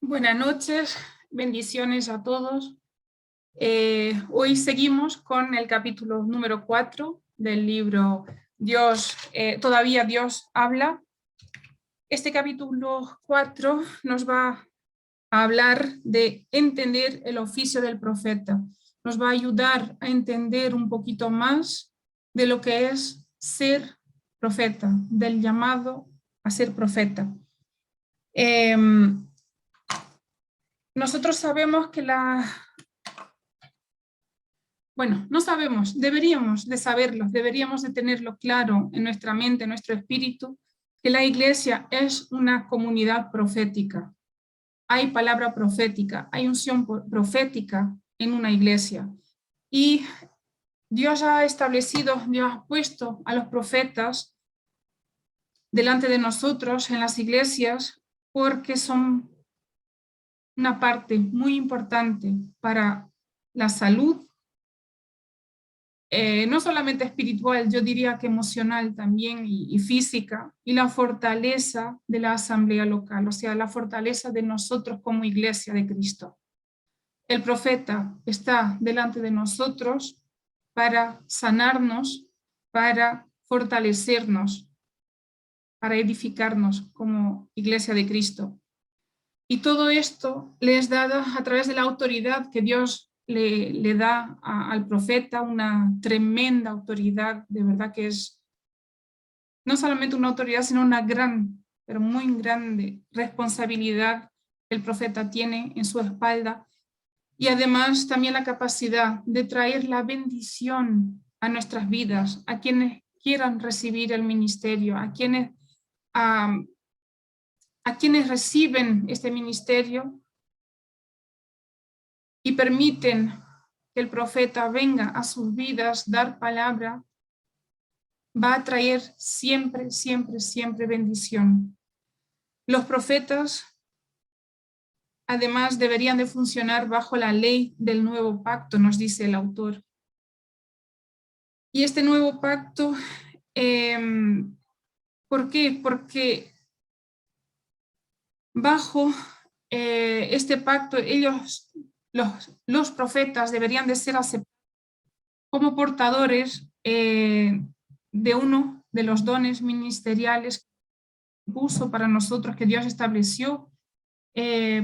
Buenas noches, bendiciones a todos. Hoy seguimos con el capítulo número 4 del libro Todavía Dios habla. Este capítulo 4 nos va a hablar de entender el oficio del profeta. Nos va a ayudar a entender un poquito más de lo que es ser profeta, del llamado a ser profeta. Nosotros sabemos que no sabemos, deberíamos de saberlo, deberíamos de tenerlo claro en nuestra mente, en nuestro espíritu, que la iglesia es una comunidad profética. Hay palabra profética, hay unción profética en una iglesia. Y Dios ha establecido, Dios ha puesto a los profetas delante de nosotros en las iglesias porque son una parte muy importante para la salud, no solamente espiritual, yo diría que emocional también y física, y la fortaleza de la asamblea local, o sea, la fortaleza de nosotros como iglesia de Cristo. El profeta está delante de nosotros para sanarnos, para fortalecernos, para edificarnos como iglesia de Cristo. Y todo esto le es dado a través de la autoridad que Dios le da al profeta, una tremenda autoridad, de verdad que es no solamente una autoridad, sino una gran, pero muy grande responsabilidad que el profeta tiene en su espalda, y además también la capacidad de traer la bendición a nuestras vidas, a quienes quieran recibir el ministerio, a quienes reciben este ministerio y permiten que el profeta venga a sus vidas, dar palabra, va a traer siempre, siempre, siempre bendición. Los profetas, además, deberían de funcionar bajo la ley del nuevo pacto, nos dice el autor. Y este nuevo pacto, ¿por qué? Porque bajo este pacto, los profetas deberían de ser aceptados como portadores de uno de los dones ministeriales que puso para nosotros, que Dios estableció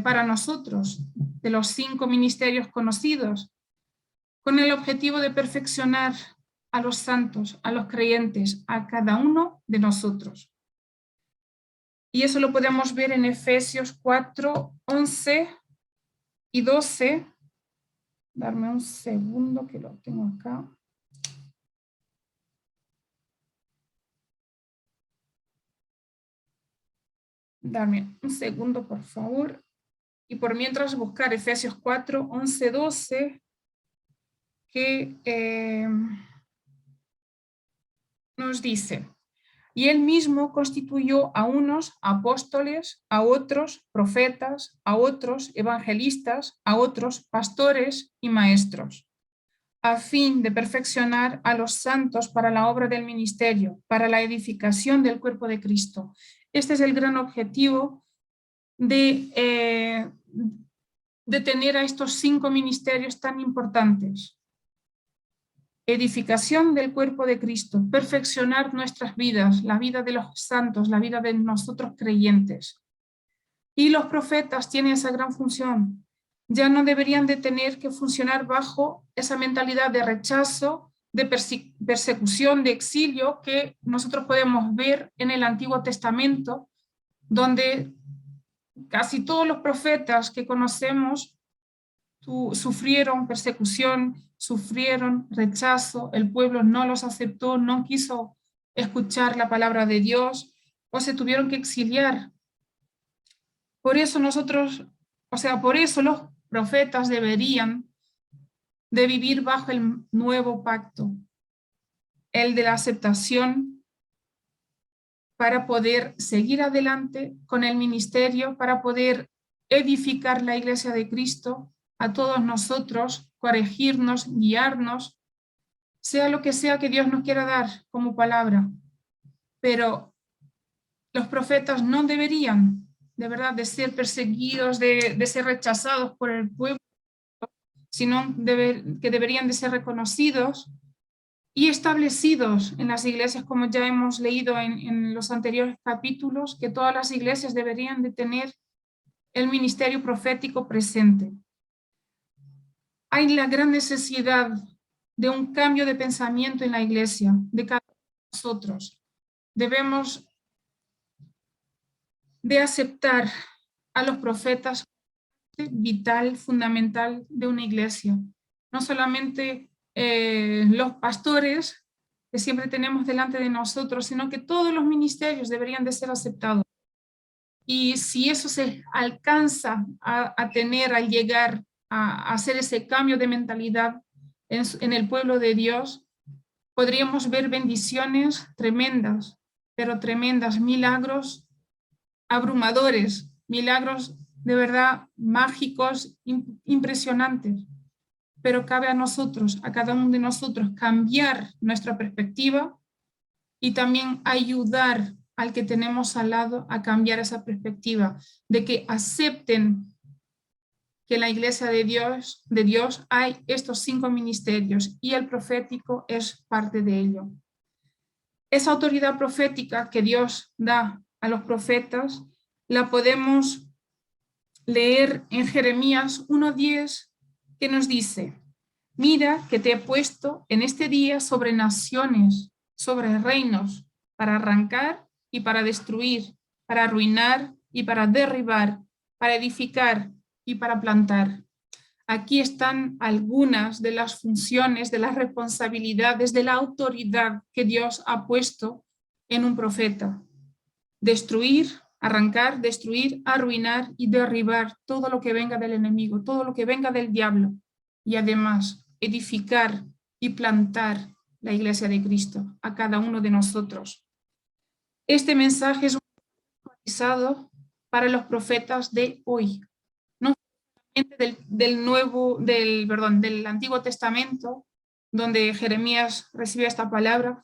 para nosotros, de los 5 ministerios conocidos, con el objetivo de perfeccionar a los santos, a los creyentes, a cada uno de nosotros. Y eso lo podemos ver en Efesios 4, 11 y 12. Darme un segundo que lo tengo acá. Darme un segundo, por favor. Y por mientras buscar Efesios 4, 11, 12, que nos dice: y él mismo constituyó a unos apóstoles, a otros profetas, a otros evangelistas, a otros pastores y maestros, a fin de perfeccionar a los santos para la obra del ministerio, para la edificación del cuerpo de Cristo. Este es el gran objetivo de tener a estos 5 ministerios tan importantes. Edificación del cuerpo de Cristo, perfeccionar nuestras vidas, la vida de los santos, la vida de nosotros creyentes. Y los profetas tienen esa gran función. Ya no deberían de tener que funcionar bajo esa mentalidad de rechazo, de persecución, de exilio que nosotros podemos ver en el Antiguo Testamento, donde casi todos los profetas que conocemos sufrieron persecución, sufrieron rechazo, el pueblo no los aceptó, no quiso escuchar la palabra de Dios o se tuvieron que exiliar. Por eso por eso los profetas deberían de vivir bajo el nuevo pacto, el de la aceptación, para poder seguir adelante con el ministerio, para poder edificar la iglesia de Cristo, a todos nosotros, corregirnos, guiarnos, sea lo que sea que Dios nos quiera dar como palabra. Pero los profetas no deberían de verdad, de ser perseguidos, de ser rechazados por el pueblo, sino que deberían de ser reconocidos y establecidos en las iglesias, como ya hemos leído en los anteriores capítulos, que todas las iglesias deberían de tener el ministerio profético presente. Hay la gran necesidad de un cambio de pensamiento en la iglesia, de cada uno de nosotros. Debemos de aceptar a los profetas vital, fundamental de una iglesia. No solamente los pastores que siempre tenemos delante de nosotros, sino que todos los ministerios deberían de ser aceptados. Y si eso se alcanza a tener, al llegar a hacer ese cambio de mentalidad en el pueblo de Dios, podríamos ver bendiciones tremendas, pero tremendas, milagros abrumadores, milagros de verdad mágicos, impresionantes. Pero cabe a nosotros, a cada uno de nosotros, cambiar nuestra perspectiva y también ayudar al que tenemos al lado a cambiar esa perspectiva, de que acepten que en la iglesia de Dios hay estos 5 ministerios y el profético es parte de ello. Esa autoridad profética que Dios da a los profetas la podemos leer en Jeremías 1:10, que nos dice: mira que te he puesto en este día sobre naciones, sobre reinos, para arrancar y para destruir, para arruinar y para derribar, para edificar y para plantar. Aquí están algunas de las funciones, de las responsabilidades, de la autoridad que Dios ha puesto en un profeta. Destruir, arrancar, destruir, arruinar y derribar todo lo que venga del enemigo, todo lo que venga del diablo. Y además edificar y plantar la iglesia de Cristo a cada uno de nosotros. Este mensaje es utilizado para los profetas de hoy, no solamente del Antiguo Testamento, donde Jeremías recibe esta palabra.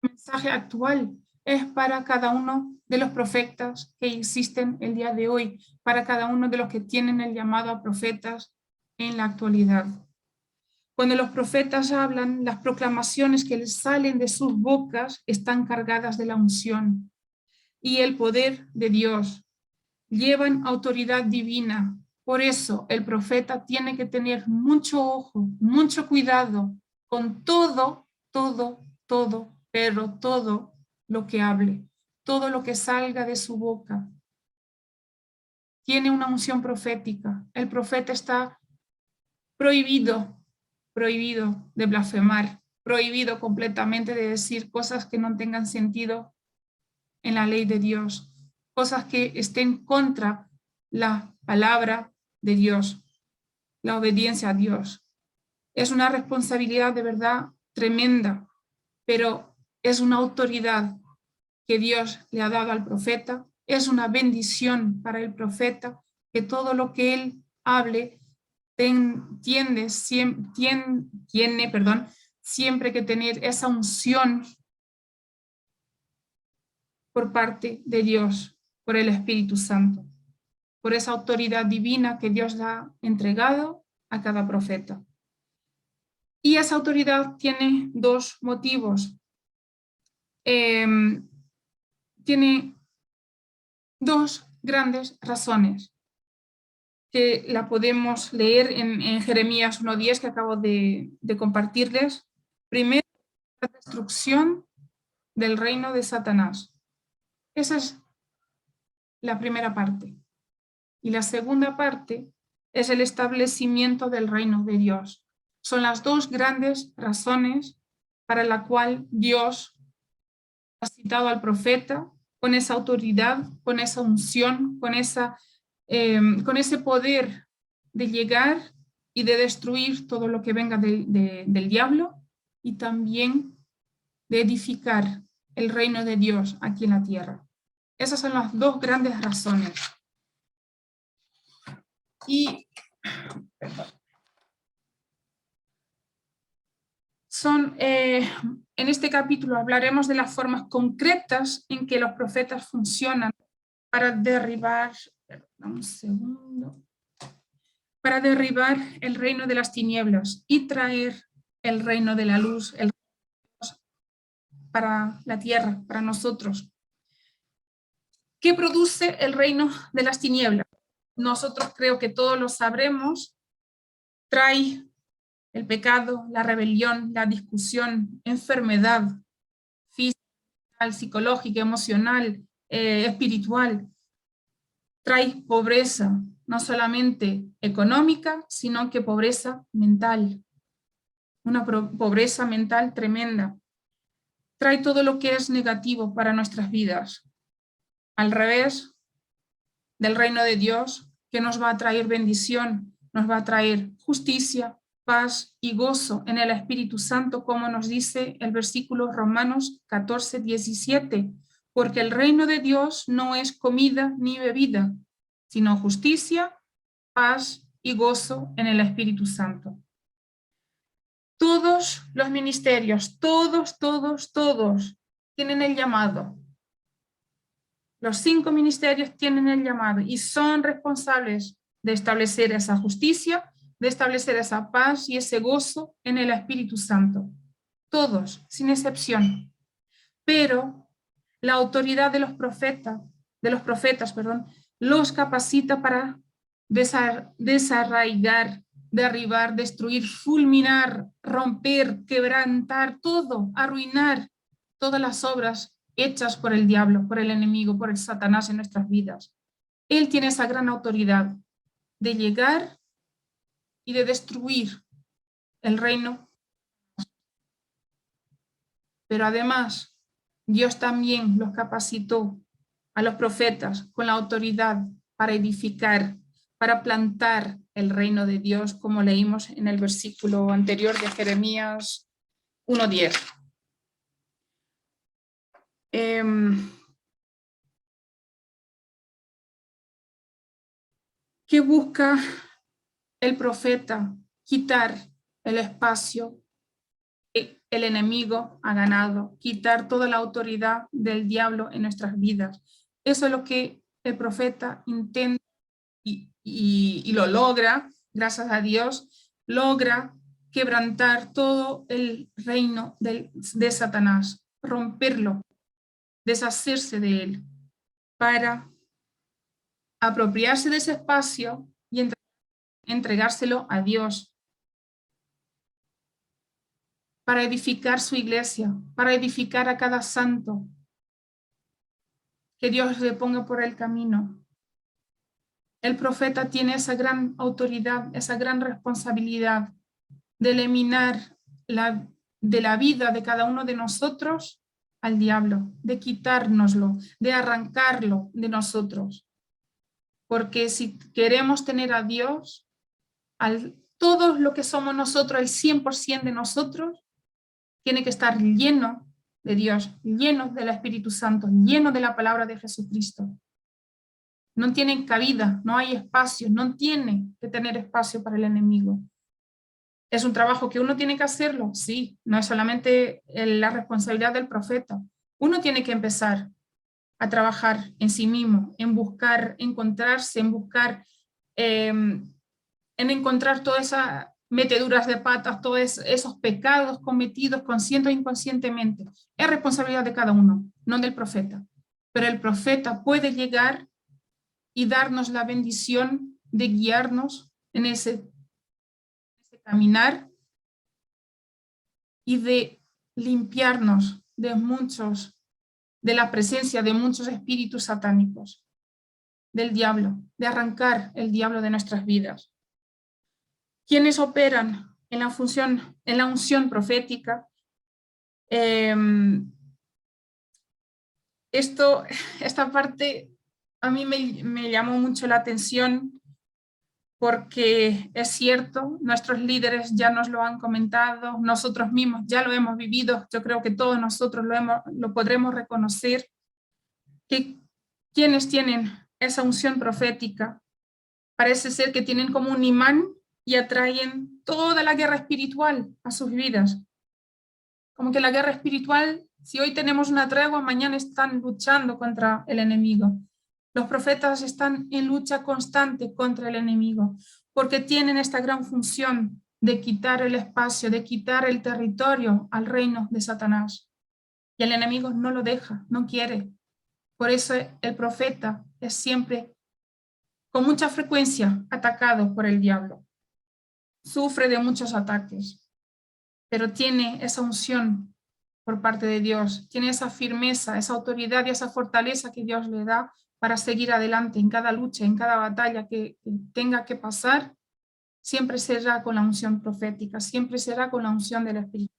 El mensaje actual es para cada uno de los profetas que existen el día de hoy, para cada uno de los que tienen el llamado a profetas en la actualidad. Cuando los profetas hablan, las proclamaciones que les salen de sus bocas están cargadas de la unción y el poder de Dios. Llevan autoridad divina. Por eso el profeta tiene que tener mucho ojo, mucho cuidado con todo lo que hable, todo lo que salga de su boca. Tiene una unción profética. El profeta está prohibido de blasfemar, prohibido completamente de decir cosas que no tengan sentido en la ley de Dios, cosas que estén contra la palabra de Dios, la obediencia a Dios. Es una responsabilidad de verdad tremenda, pero es una autoridad que Dios le ha dado al profeta, es una bendición para el profeta, que todo lo que él hable tiene siempre que tener esa unción por parte de Dios, por el Espíritu Santo, por esa autoridad divina que Dios ha entregado a cada profeta. Y esa autoridad tiene 2 motivos. Tiene 2 grandes razones que la podemos leer en Jeremías 1:10 que acabo de compartirles. Primero, la destrucción del reino de Satanás. Esa es la primera parte. Y la segunda parte es el establecimiento del reino de Dios. Son las 2 grandes razones para la cual Dios ha citado al profeta con esa autoridad, con esa unción, con ese poder de llegar y de destruir todo lo que venga del diablo y también de edificar el reino de Dios aquí en la tierra. Esas son las 2 grandes razones. Y en este capítulo hablaremos de las formas concretas en que los profetas funcionan para derribar, perdón, un segundo, para derribar el reino de las tinieblas y traer el reino de la luz, el reino para la tierra, para nosotros. ¿Qué produce el reino de las tinieblas? Nosotros creo que todos lo sabremos. Trae el pecado, la rebelión, la discusión, enfermedad física, psicológica, emocional, espiritual. Trae pobreza, no solamente económica, sino que pobreza mental. Una pobreza mental tremenda. Trae todo lo que es negativo para nuestras vidas. Al revés del reino de Dios, que nos va a traer bendición, nos va a traer justicia, paz y gozo en el Espíritu Santo, como nos dice el versículo Romanos 14, 17, porque el reino de Dios no es comida ni bebida, sino justicia, paz y gozo en el Espíritu Santo. Todos los ministerios, todos tienen el llamado. Los 5 ministerios tienen el llamado y son responsables de establecer esa justicia, de establecer esa paz y ese gozo en el Espíritu Santo. Todos, sin excepción. Pero la autoridad de los profetas, los capacita para desarraigar, derribar, destruir, fulminar, romper, quebrantar, todo, arruinar todas las obras hechas por el diablo, por el enemigo, por el Satanás en nuestras vidas. Él tiene esa gran autoridad de llegar y de destruir el reino. Pero además, Dios también los capacitó a los profetas con la autoridad para edificar, para plantar el reino de Dios, como leímos en el versículo anterior de Jeremías 1:10. ¿Qué busca el profeta? Quitar el espacio que el enemigo ha ganado, quitar toda la autoridad del diablo en nuestras vidas. Eso es lo que el profeta intenta y lo logra, gracias a Dios, logra quebrantar todo el reino de Satanás, romperlo, deshacerse de él, para apropiarse de ese espacio y entregárselo a Dios, para edificar su iglesia, para edificar a cada santo, que Dios le ponga por el camino. El profeta tiene esa gran autoridad, esa gran responsabilidad de eliminar de la vida de cada uno de nosotros al diablo, de quitárnoslo, de arrancarlo de nosotros. Porque si queremos tener a Dios, todo lo que somos nosotros, el 100% de nosotros, tiene que estar lleno de Dios, lleno del Espíritu Santo, lleno de la palabra de Jesucristo. No tienen cabida, no hay espacio, no tiene que tener espacio para el enemigo. ¿Es un trabajo que uno tiene que hacerlo? Sí, no es solamente la responsabilidad del profeta. Uno tiene que empezar a trabajar en sí mismo, en buscar, encontrarse, en buscar, en encontrar todas esas meteduras de patas, todos esos pecados cometidos consciente o inconscientemente. Es responsabilidad de cada uno, no del profeta. Pero el profeta puede llegar y darnos la bendición de guiarnos en ese caminar y de limpiarnos de la presencia de muchos espíritus satánicos, del diablo, de arrancar el diablo de nuestras vidas. Quienes operan en la unción profética, esta parte a mí me llamó mucho la atención, porque es cierto, nuestros líderes ya nos lo han comentado, nosotros mismos ya lo hemos vivido, yo creo que todos nosotros lo podremos reconocer, que quienes tienen esa unción profética, parece ser que tienen como un imán y atraen toda la guerra espiritual a sus vidas. Como que la guerra espiritual, si hoy tenemos una tregua, mañana están luchando contra el enemigo. Los profetas están en lucha constante contra el enemigo, porque tienen esta gran función de quitar el espacio, de quitar el territorio al reino de Satanás. Y el enemigo no lo deja, no quiere. Por eso el profeta es siempre, con mucha frecuencia, atacado por el diablo. Sufre de muchos ataques, pero tiene esa unción por parte de Dios, tiene esa firmeza, esa autoridad y esa fortaleza que Dios le da para seguir adelante en cada lucha, en cada batalla que tenga que pasar. Siempre será con la unción profética, siempre será con la unción del Espíritu.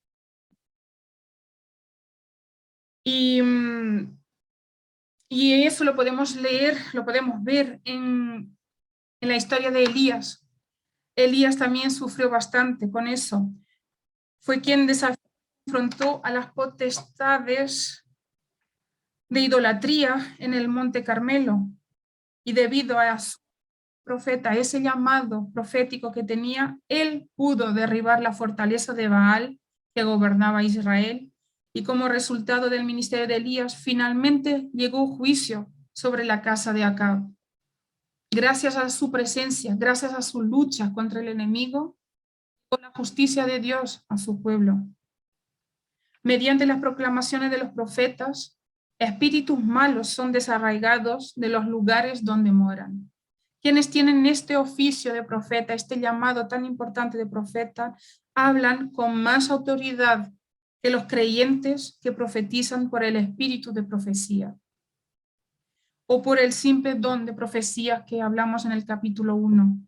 Y eso lo podemos leer, lo podemos ver en la historia de Elías. Elías también sufrió bastante con eso. Fue quien confrontó a las potestades de idolatría en el Monte Carmelo. Y debido a su profeta, ese llamado profético que tenía, él pudo derribar la fortaleza de Baal que gobernaba Israel. Y como resultado del ministerio de Elías, finalmente llegó juicio sobre la casa de Acab. Gracias a su presencia, gracias a su lucha contra el enemigo, con la justicia de Dios a su pueblo. Mediante las proclamaciones de los profetas, espíritus malos son desarraigados de los lugares donde moran. Quienes tienen este oficio de profeta, este llamado tan importante de profeta, hablan con más autoridad que los creyentes que profetizan por el espíritu de profecía o por el simple don de profecía que hablamos en el capítulo 1,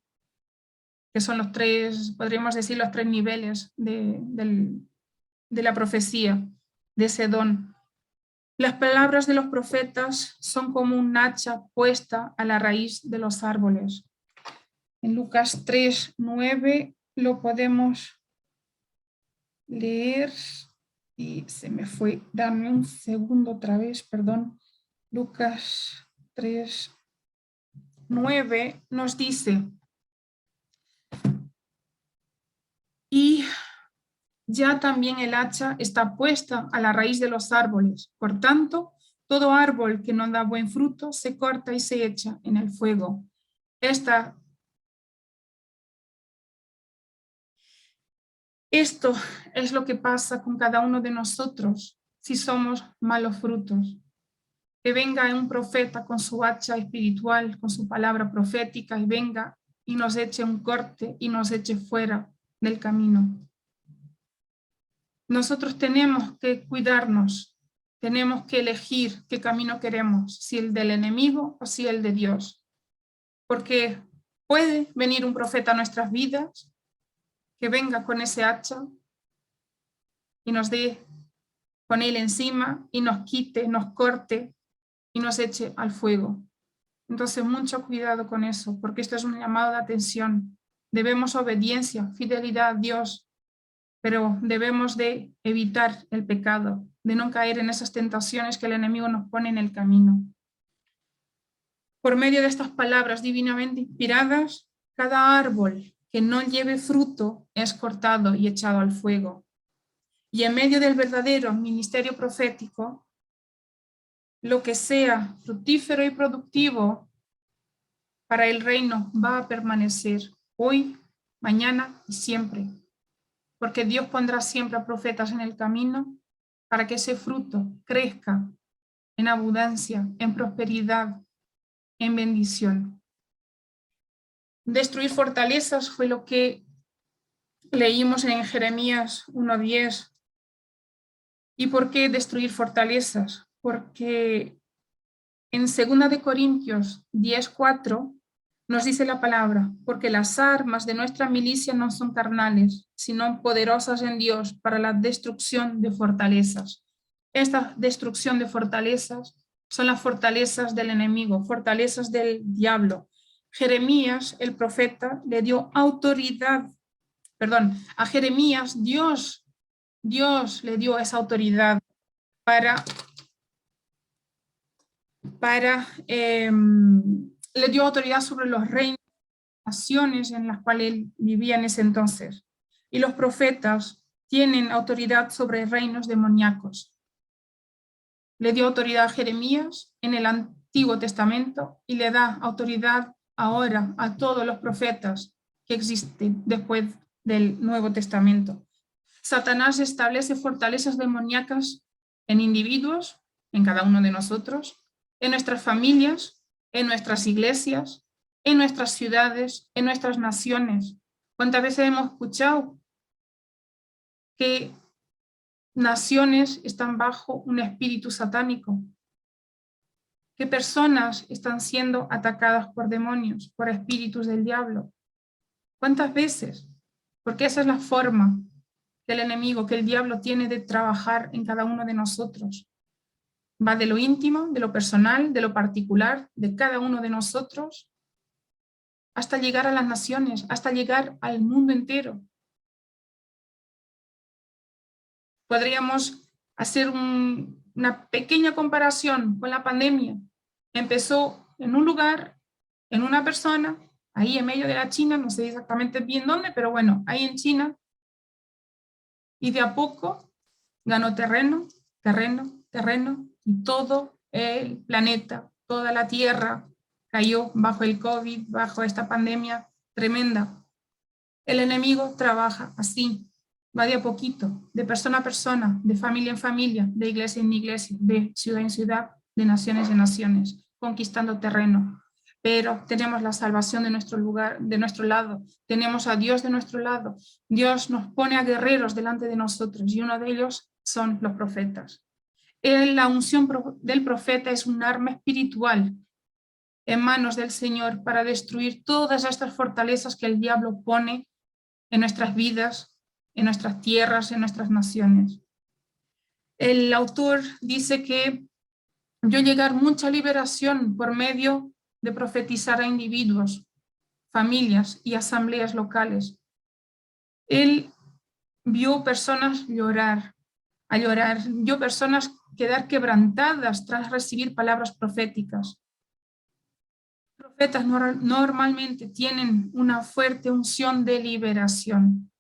que son los tres, podríamos decir, los tres niveles de la profecía, de ese don. Las palabras de los profetas son como un hacha puesta a la raíz de los árboles. En Lucas 3:9 lo podemos leer y se me fue, dame un segundo otra vez, perdón. Lucas 3:9 nos dice: y ya también el hacha está puesta a la raíz de los árboles. Por tanto, todo árbol que no da buen fruto se corta y se echa en el fuego. Esto es lo que pasa con cada uno de nosotros si somos malos frutos. Que venga un profeta con su hacha espiritual, con su palabra profética, y venga y nos eche un corte y nos eche fuera del camino. Nosotros tenemos que cuidarnos, tenemos que elegir qué camino queremos, si el del enemigo o si el de Dios. Porque puede venir un profeta a nuestras vidas, que venga con ese hacha y nos dé con él encima y nos quite, nos corte y nos eche al fuego. Entonces, mucho cuidado con eso, porque esto es un llamado de atención. Debemos obediencia, fidelidad a Dios, pero debemos de evitar el pecado, de no caer en esas tentaciones que el enemigo nos pone en el camino. Por medio de estas palabras divinamente inspiradas, cada árbol que no lleve fruto es cortado y echado al fuego. Y en medio del verdadero ministerio profético, lo que sea fructífero y productivo para el reino va a permanecer hoy, mañana y siempre. Porque Dios pondrá siempre a profetas en el camino para que ese fruto crezca en abundancia, en prosperidad, en bendición. Destruir fortalezas fue lo que leímos en Jeremías 1:10. ¿Y por qué destruir fortalezas? Porque en 2 Corintios 10:4 nos dice la palabra: porque las armas de nuestra milicia no son carnales, sino poderosas en Dios para la destrucción de fortalezas. Esta destrucción de fortalezas son las fortalezas del enemigo, fortalezas del diablo. Jeremías, el profeta, le dio autoridad, a Jeremías Dios le dio esa autoridad le dio autoridad sobre los reinos, naciones en las cuales él vivía en ese entonces. Y los profetas tienen autoridad sobre reinos demoníacos. Le dio autoridad a Jeremías en el Antiguo Testamento y le da autoridad ahora a todos los profetas que existen después del Nuevo Testamento. Satanás establece fortalezas demoníacas en individuos, en cada uno de nosotros, en nuestras familias, en nuestras iglesias, en nuestras ciudades, en nuestras naciones. ¿Cuántas veces hemos escuchado que naciones están bajo un espíritu satánico? ¿Qué personas están siendo atacadas por demonios, por espíritus del diablo? ¿Cuántas veces? Porque esa es la forma del enemigo, que el diablo tiene de trabajar en cada uno de nosotros. Va de lo íntimo, de lo personal, de lo particular, de cada uno de nosotros, hasta llegar a las naciones, hasta llegar al mundo entero. Podríamos hacer una pequeña comparación con la pandemia. Empezó en un lugar, en una persona, ahí en medio de la China, no sé exactamente bien dónde, pero bueno, ahí en China, y de a poco ganó terreno, y todo el planeta, toda la Tierra cayó bajo el COVID, bajo esta pandemia tremenda. El enemigo trabaja así, va de a poquito, de persona a persona, de familia en familia, de iglesia en iglesia, de ciudad en ciudad, de naciones en naciones, conquistando terreno. Pero tenemos la salvación de nuestro lugar, de nuestro lado, tenemos a Dios de nuestro lado. Dios nos pone a guerreros delante de nosotros y uno de ellos son los profetas. La unción del profeta es un arma espiritual en manos del Señor para destruir todas estas fortalezas que el diablo pone en nuestras vidas, en nuestras tierras, en nuestras naciones. El autor dice que vio llegar mucha liberación por medio de profetizar a individuos, familias y asambleas locales. Él vio personas llorar, vio personas quedar quebrantadas tras recibir palabras proféticas. Los profetas normalmente tienen una fuerte unción de liberación.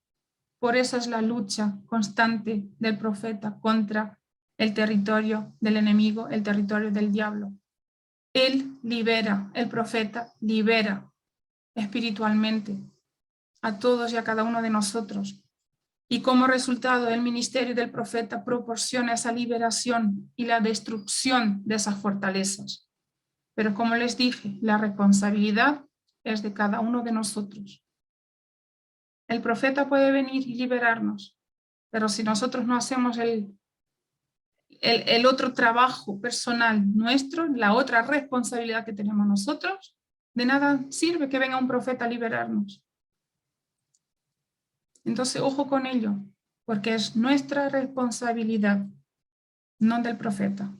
Por eso es la lucha constante del profeta contra el territorio del enemigo, el territorio del diablo. Él libera, el profeta libera espiritualmente a todos y a cada uno de nosotros. Y como resultado, el ministerio del profeta proporciona esa liberación y la destrucción de esas fortalezas. Pero como les dije, la responsabilidad es de cada uno de nosotros. El profeta puede venir y liberarnos, pero si nosotros no hacemos el otro trabajo personal nuestro, la otra responsabilidad que tenemos nosotros, de nada sirve que venga un profeta a liberarnos. Entonces, ojo con ello, porque es nuestra responsabilidad, no del profeta.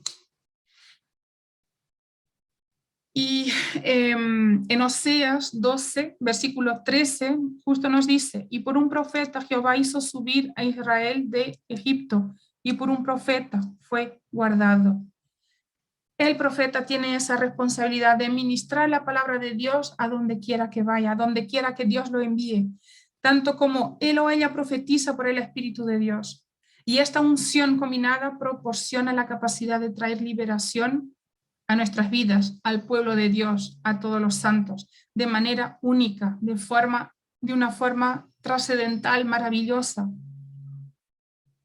Y en Oseas 12, versículo 13, justo nos dice, y por un profeta Jehová hizo subir a Israel de Egipto, y por un profeta fue guardado. El profeta tiene esa responsabilidad de ministrar la palabra de Dios a donde quiera que vaya, a donde quiera que Dios lo envíe, tanto como él o ella profetiza por el Espíritu de Dios. Y esta unción combinada proporciona la capacidad de traer liberación a nuestras vidas, al pueblo de Dios, a todos los santos, de manera única, de una forma trascendental, maravillosa.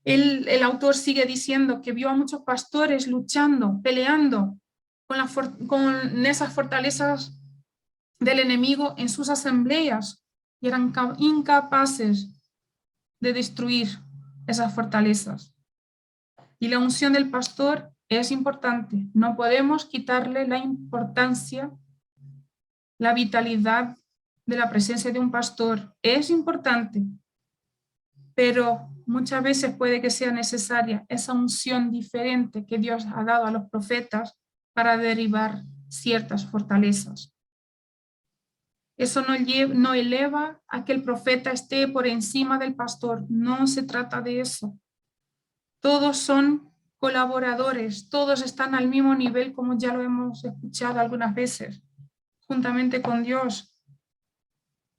El autor sigue diciendo que vio a muchos pastores luchando, peleando con esas fortalezas del enemigo en sus asambleas y eran incapaces de destruir esas fortalezas. Y la unción del pastor es importante. No podemos quitarle la importancia, la vitalidad de la presencia de un pastor. Es importante, pero muchas veces puede que sea necesaria esa unción diferente que Dios ha dado a los profetas para derribar ciertas fortalezas. Eso no eleva a que el profeta esté por encima del pastor. No se trata de eso. Todos son colaboradores, todos están al mismo nivel, como ya lo hemos escuchado algunas veces, juntamente con Dios.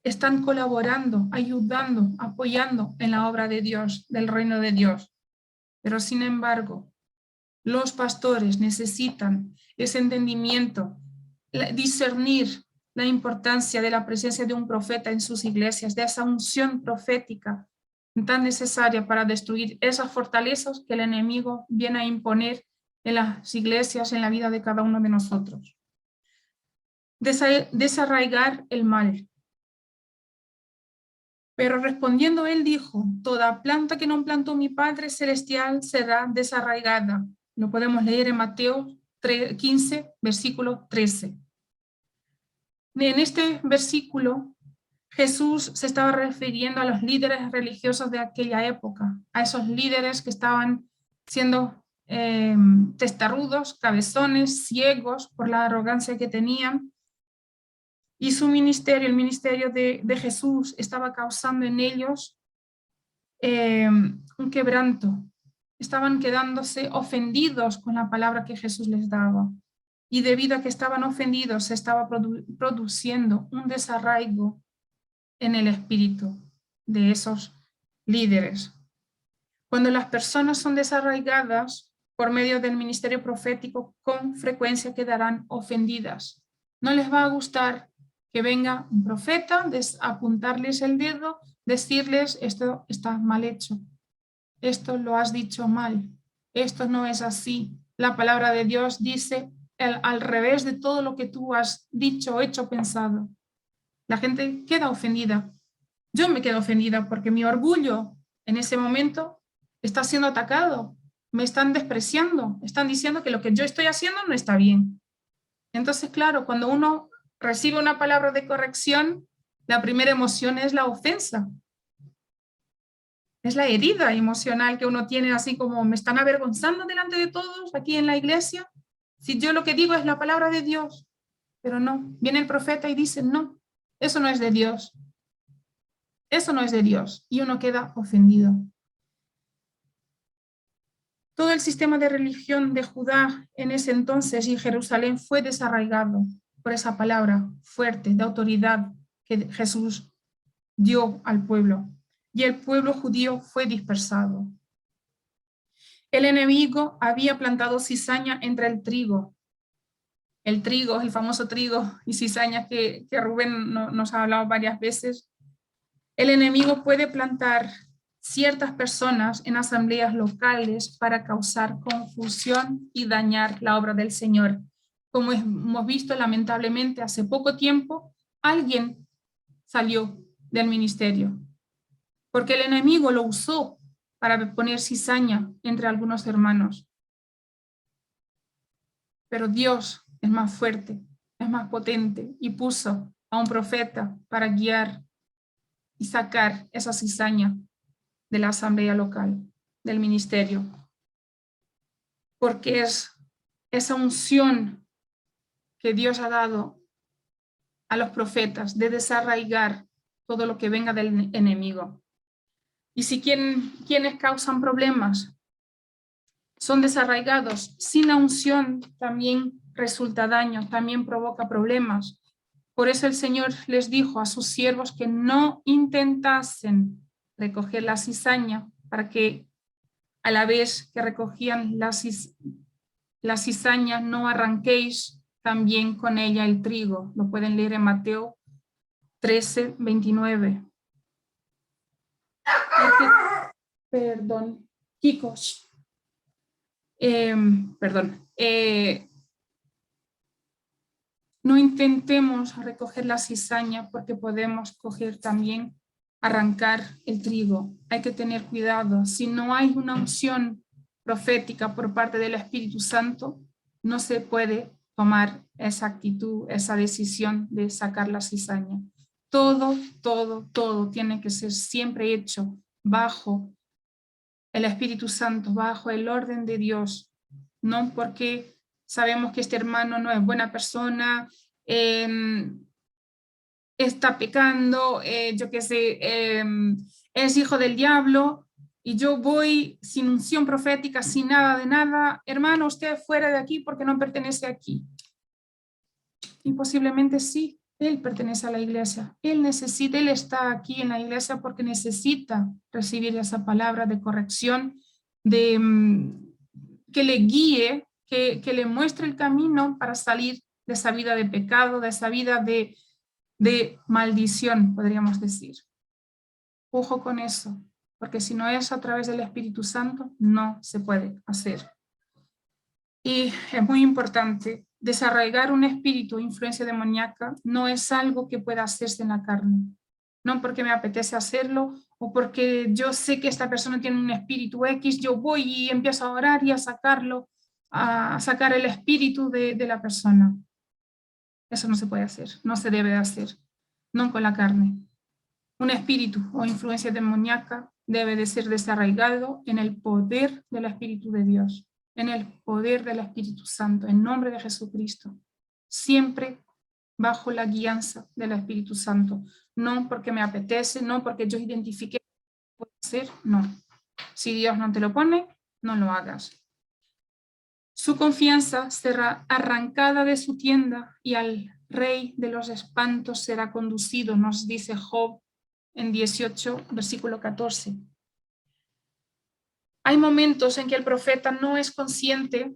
Están colaborando, ayudando, apoyando en la obra de Dios, del reino de Dios. Pero sin embargo, Los pastores necesitan ese entendimiento, discernir la importancia de la presencia de un profeta en sus iglesias, de esa unción profética tan necesaria para destruir esas fortalezas que el enemigo viene a imponer en las iglesias, en la vida de cada uno de nosotros. Desarraigar el mal. Pero respondiendo él dijo, toda planta que no plantó mi Padre Celestial será desarraigada. Lo podemos leer en Mateo 15, versículo 13. En este versículo, Jesús se estaba refiriendo a los líderes religiosos de aquella época, a esos líderes que estaban siendo testarudos, cabezones, ciegos por la arrogancia que tenían. Y su ministerio, el ministerio de Jesús, estaba causando en ellos un quebranto. Estaban quedándose ofendidos con la palabra que Jesús les daba. Y debido a que estaban ofendidos, se estaba produciendo un desarraigo en el espíritu de esos líderes. Cuando las personas son desarraigadas por medio del ministerio profético, con frecuencia quedarán ofendidas. No les va a gustar que venga un profeta, apuntarles el dedo, decirles esto está mal hecho, esto lo has dicho mal, esto no es así. La palabra de Dios dice al revés de todo lo que tú has dicho, hecho, pensado. La gente queda ofendida. Yo me quedo ofendida porque mi orgullo en ese momento está siendo atacado. Me están despreciando, están diciendo que lo que yo estoy haciendo no está bien. Entonces, claro, cuando uno recibe una palabra de corrección, la primera emoción es la ofensa. Es la herida emocional que uno tiene, así como me están avergonzando delante de todos aquí en la iglesia. Si yo lo que digo es la palabra de Dios, pero no, viene el profeta y dice, no, eso no es de Dios. Eso no es de Dios, y uno queda ofendido. Todo el sistema de religión de Judá en ese entonces y Jerusalén fue desarraigado por esa palabra fuerte de autoridad que Jesús dio al pueblo, y el pueblo judío fue dispersado. El enemigo había plantado cizaña entre el trigo, el famoso trigo y cizaña que Rubén nos ha hablado varias veces. El enemigo puede plantar ciertas personas en asambleas locales para causar confusión y dañar la obra del Señor. Como hemos visto, lamentablemente, hace poco tiempo, alguien salió del ministerio, porque el enemigo lo usó para poner cizaña entre algunos hermanos. Pero Dios es más fuerte, es más potente, y puso a un profeta para guiar y sacar esa cizaña de la asamblea local, del ministerio, porque es esa unción que Dios ha dado a los profetas de desarraigar todo lo que venga del enemigo. Y si quienes causan problemas son desarraigados, sin la unción también resulta daño, también provoca problemas. Por eso el Señor les dijo a sus siervos que no intentasen recoger la cizaña, para que a la vez que recogían la cizaña no arranquéis también con ella el trigo. Lo pueden leer en Mateo 13, 29. Perdón, chicos. No intentemos recoger la cizaña, porque podemos coger también, arrancar el trigo. Hay que tener cuidado. Si no hay una unción profética por parte del Espíritu Santo, no se puede tomar esa actitud, esa decisión de sacar la cizaña. Todo tiene que ser siempre hecho bajo el Espíritu Santo, bajo el orden de Dios, no porque sabemos que este hermano no es buena persona, está pecando, yo qué sé, es hijo del diablo, y yo voy sin unción profética, sin nada de nada. Hermano, usted fuera de aquí porque no pertenece aquí. Y posiblemente sí, él pertenece a la iglesia. Él está aquí en la iglesia porque necesita recibir esa palabra de corrección, que le guíe, que le muestre el camino para salir de esa vida de pecado, de esa vida de maldición, podríamos decir. Ojo con eso, porque si no es a través del Espíritu Santo, no se puede hacer. Y es muy importante, desarraigar un espíritu o influencia demoníaca no es algo que pueda hacerse en la carne. No porque me apetece hacerlo o porque yo sé que esta persona tiene un espíritu X, yo voy y empiezo a orar y a sacarlo, a sacar el espíritu de la persona. Eso no se puede hacer, no se debe hacer, no con la carne. Un espíritu o influencia demoníaca debe de ser desarraigado en el poder del Espíritu de Dios, en el poder del Espíritu Santo, en nombre de Jesucristo, siempre bajo la guianza del Espíritu Santo, no porque me apetece, no porque yo identifique que puedo hacer, no. Si Dios no te lo pone, no lo hagas. Su confianza será arrancada de su tienda y al rey de los espantos será conducido, nos dice Job en 18, versículo 14. Hay momentos en que el profeta no es consciente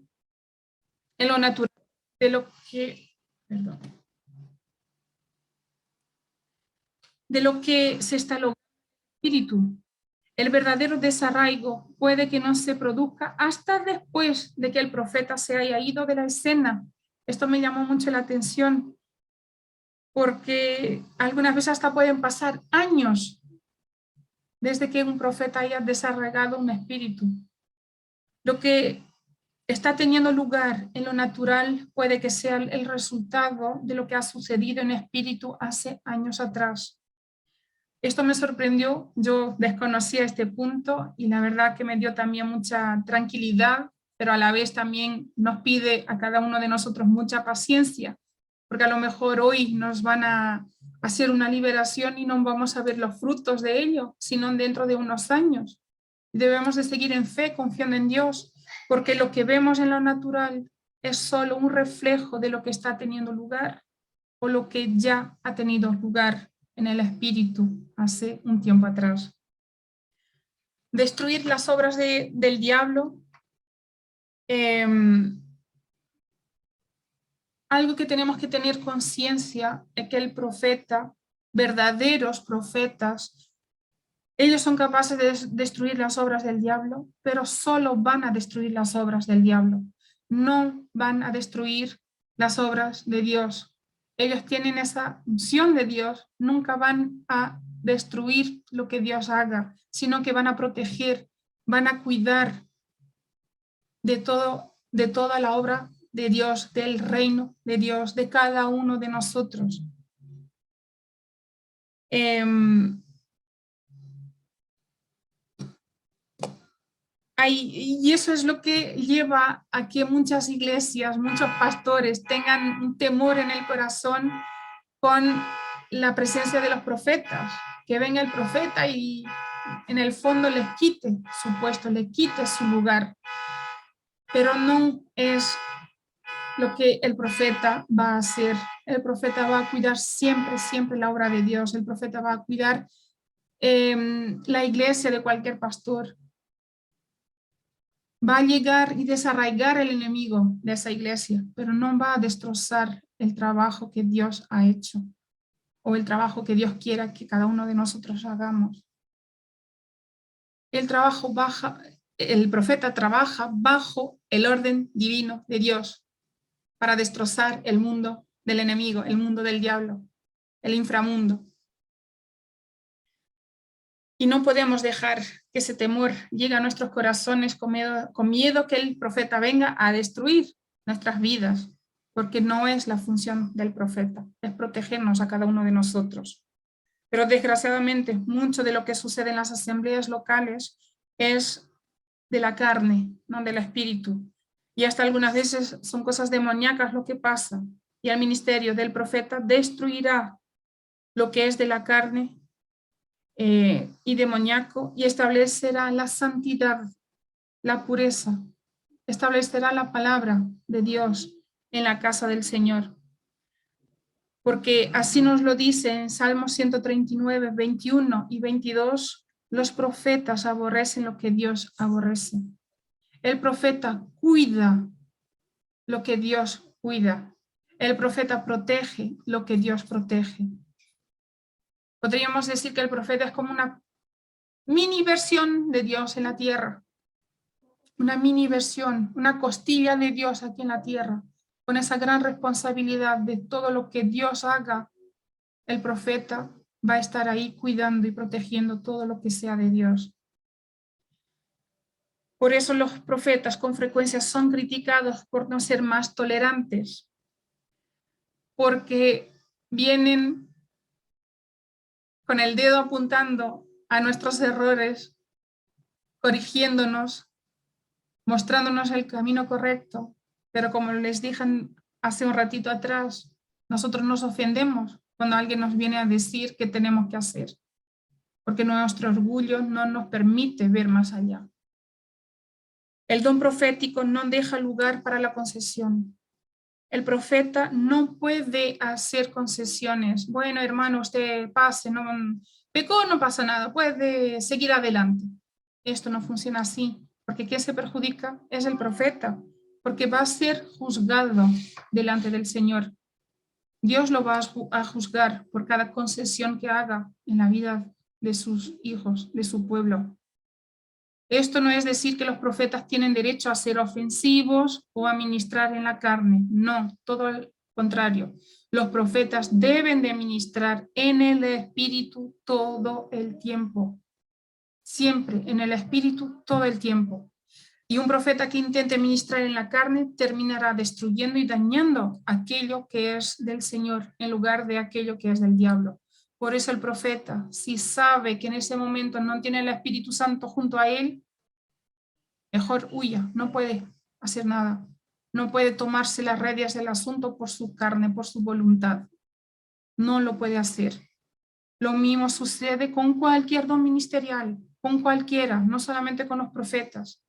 en lo natural de lo que se está logrando en el espíritu. El verdadero desarraigo puede que no se produzca hasta después de que el profeta se haya ido de la escena. Esto me llamó mucho la atención porque algunas veces hasta pueden pasar años desde que un profeta haya desarraigado un espíritu. Lo que está teniendo lugar en lo natural puede que sea el resultado de lo que ha sucedido en espíritu hace años atrás. Esto me sorprendió, yo desconocía este punto y la verdad que me dio también mucha tranquilidad, pero a la vez también nos pide a cada uno de nosotros mucha paciencia, porque a lo mejor hoy nos van a hacer una liberación y no vamos a ver los frutos de ello, sino dentro de unos años. Debemos de seguir en fe, confiando en Dios, porque lo que vemos en lo natural es solo un reflejo de lo que está teniendo lugar o lo que ya ha tenido lugar en el espíritu hace un tiempo atrás. Destruir las obras del diablo. Algo que tenemos que tener conciencia es que el profeta, verdaderos profetas, ellos son capaces de destruir las obras del diablo, pero solo van a destruir las obras del diablo. No van a destruir las obras de Dios. Ellos tienen esa unción de Dios, nunca van a destruir lo que Dios haga, sino que van a proteger, van a cuidar de toda la obra de Dios, del reino de Dios, de cada uno de nosotros. Y eso es lo que lleva a que muchas iglesias, muchos pastores tengan un temor en el corazón con la presencia de los profetas, que venga el profeta y en el fondo les quite su puesto, les quite su lugar. Pero no es lo que el profeta va a hacer. El profeta va a cuidar siempre, siempre la obra de Dios. El profeta va a cuidar la iglesia de cualquier pastor. Va a llegar y desarraigar el enemigo de esa iglesia, pero no va a destrozar el trabajo que Dios ha hecho o el trabajo que Dios quiera que cada uno de nosotros hagamos. El profeta trabaja bajo el orden divino de Dios para destrozar el mundo del enemigo, el mundo del diablo, el inframundo. Y no podemos dejar que ese temor llegue a nuestros corazones con miedo que el profeta venga a destruir nuestras vidas, porque no es la función del profeta, es protegernos a cada uno de nosotros. Pero desgraciadamente, mucho de lo que sucede en las asambleas locales es de la carne, no del espíritu. Y hasta algunas veces son cosas demoníacas lo que pasa. Y el ministerio del profeta destruirá lo que es de la carne y demoníaco y establecerá la santidad, la pureza, establecerá la palabra de Dios en la casa del Señor. Porque así nos lo dice en Salmos 139, 21 y 22, los profetas aborrecen lo que Dios aborrece. El profeta cuida lo que Dios cuida. El profeta protege lo que Dios protege. Podríamos decir que el profeta es como una mini versión de Dios en la tierra. Una mini versión, una costilla de Dios aquí en la tierra, con esa gran responsabilidad de todo lo que Dios haga. El profeta va a estar ahí cuidando y protegiendo todo lo que sea de Dios. Por eso los profetas con frecuencia son criticados por no ser más tolerantes, porque vienen con el dedo apuntando a nuestros errores, corrigiéndonos, mostrándonos el camino correcto, pero como les dije hace un ratito atrás, nosotros nos ofendemos cuando alguien nos viene a decir qué tenemos que hacer, porque nuestro orgullo no nos permite ver más allá. El don profético no deja lugar para la concesión. El profeta no puede hacer concesiones. Bueno, hermano, usted pase, no, pecó, no pasa nada, puede seguir adelante. Esto no funciona así, porque ¿quién se perjudica? Es el profeta, porque va a ser juzgado delante del Señor. Dios lo va a juzgar por cada concesión que haga en la vida de sus hijos, de su pueblo. Esto no es decir que los profetas tienen derecho a ser ofensivos o a ministrar en la carne. No, todo lo contrario. Los profetas deben de ministrar en el Espíritu todo el tiempo. Siempre en el Espíritu todo el tiempo. Y un profeta que intente ministrar en la carne terminará destruyendo y dañando aquello que es del Señor en lugar de aquello que es del diablo. Por eso el profeta, si sabe que en ese momento no tiene el Espíritu Santo junto a él, mejor huya, no puede hacer nada. No puede tomarse las riendas del asunto por su carne, por su voluntad. No lo puede hacer. Lo mismo sucede con cualquier don ministerial, con cualquiera, no solamente con los profetas.